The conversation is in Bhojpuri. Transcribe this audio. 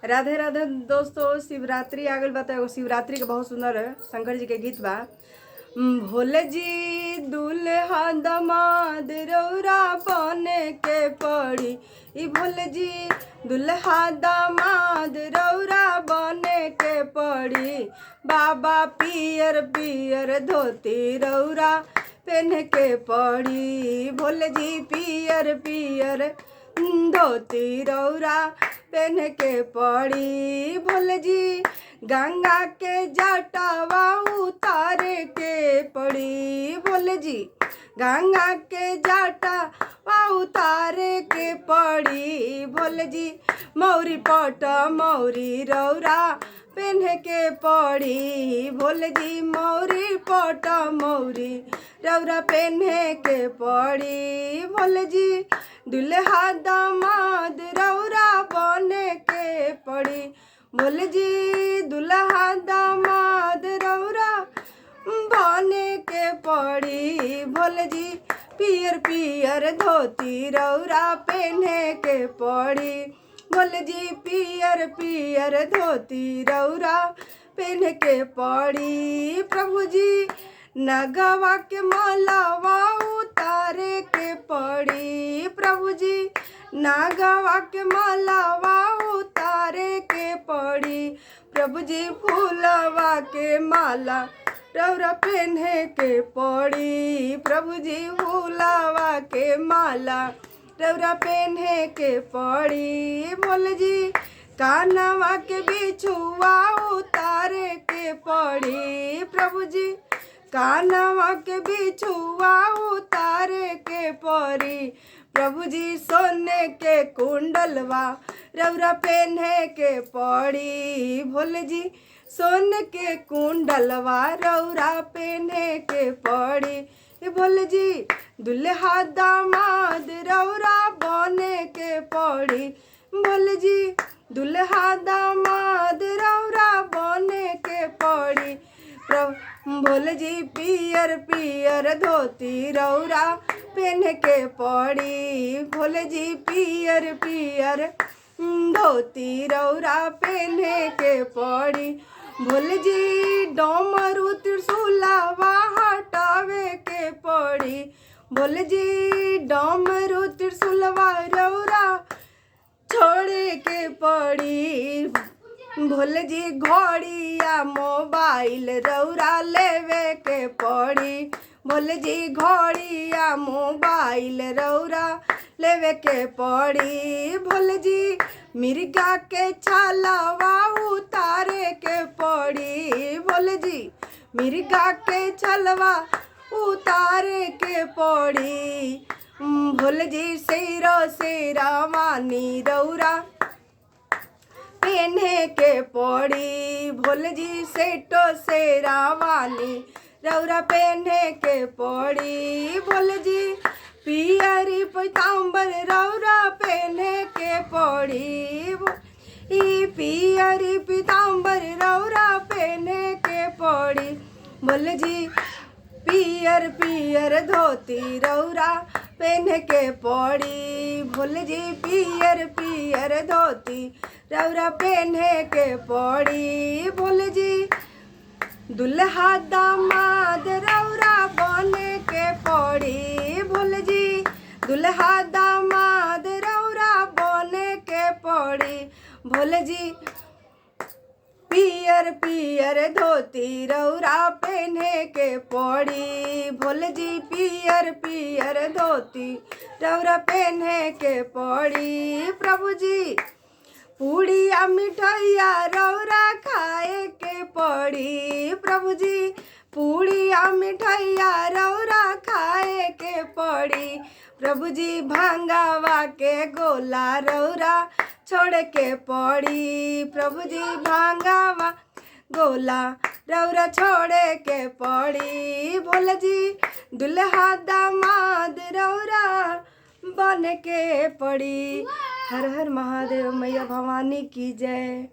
राधे राधे दोस्तों, शिवरात्रि आ गई बा। एगो शिवरात्रि के बहुत सुंदर शंकर जी के गीत बा। भोले जी दुल्हा दमाद रौरा बने के पड़ी। ई भोले जी दुल्हा दामाद रौरा बने के पड़ी। बाबा पियर पियर धोती रौरा पहन के पड़ी। भोले जी पियर पियर धोती रौरा पहन के पड़ी। भोले जी गंगा के जटावा उतारे के पड़ी। भोले जी गंगा के जटावा उतारे के पड़ी। भोले जी मौरी पट मौरी रौरा पहन के पड़ी। भोले जी मौरी पट मौरी रौरा पहन के पड़ी। भोले जी दुल्हा दामाद रौरा बने के पड़ी। भोले जी दुल्हा दामाद रौरा बने के पड़ी। भोले जी पियर पियर धोती रौरा पहने के पड़ी। भोले जी पियर पियर धोती रौरा पहन के पड़ी। प्रभु जी नगवा के मालावा उतारे के पड़ी। प्रभु जी नागवा के मालावा उतारे के पड़ी। प्रभु जी फूलवा के माला रौरा पहने के पड़ी। प्रभु जी फूलवा के माला रौरा पहने के पड़ी। भोले जी कानवा के बिछुआ उतारे के पड़ी। प्रभु जी कानवा के बिछुआ उतारे के पड़ी। प्रभु जी सोने के कुंडलवा रौरा पहने के पड़ी। भोले जी सोने के कुंडलवा रौरा पहने के पड़ी। भोले जी दुल्हा दामाद रौरा बने के पड़ी। भोले जी दुल्हा दामाद रौरा बने के पड़ी। भोले जी पियर पियर धोती रौरा पहन के पड़ी। भोले जी पियर पियर धोती रौरा पहने के पड़ी। भोले जी डमरू त्रिशूलवा हटावे के पड़ी। भोले जी डमरू त्रिशूलवा रौरा छोड़े के पड़ी। भोले जी घड़िया मोबाइल रौरा लेवे के पड़ी। भोले जी घड़िया मोबाइल रौरा लेवे के पड़ी। भोले जी मिर्गा के छालावा उतारे के पड़ी। भोले जी मिर्गा के छलवा उतारे के पड़ी। भोले जी शेरा वानी रौरा पहने के पड़ी। भोले जी सेटो शेरा वानी रौरा पहने के पड़ी। भोले जी पियरी पीताम्बर रौरा पहने के पड़ी। पियरी पीताम्बर रौरा पहने के पड़ी। भोले जी पियर पियर धोती रौरा पहन के पड़ी। भोले जी पियर पियर धोती रौरा पहने के पड़ी। भोले जी दुल्हा दामाद रौरा बने के पड़ी। भोले जी दुल्हा दामाद रौरा बने के पड़ी। भोले जी पियर पियर धोती रौरा पहने के पड़ी। भोले जी पियर पियर धोती रौरा पहने के पड़ी। प्रभु जी पूड़िया मिठाइया रौरा खाए के पड़ी। प्रभु जी पूड़िया मिठाइया रौरा खाए के पड़ी। प्रभु जी भांगावा के गोला रौरा छोड़ के पड़ी। प्रभु जी भांगावा गोला रौरा छोड़े के पड़ी। भोले जी दुल्हा दामाद रौरा बन के पड़ी। हर हर महादेव, मैया भवानी की जय।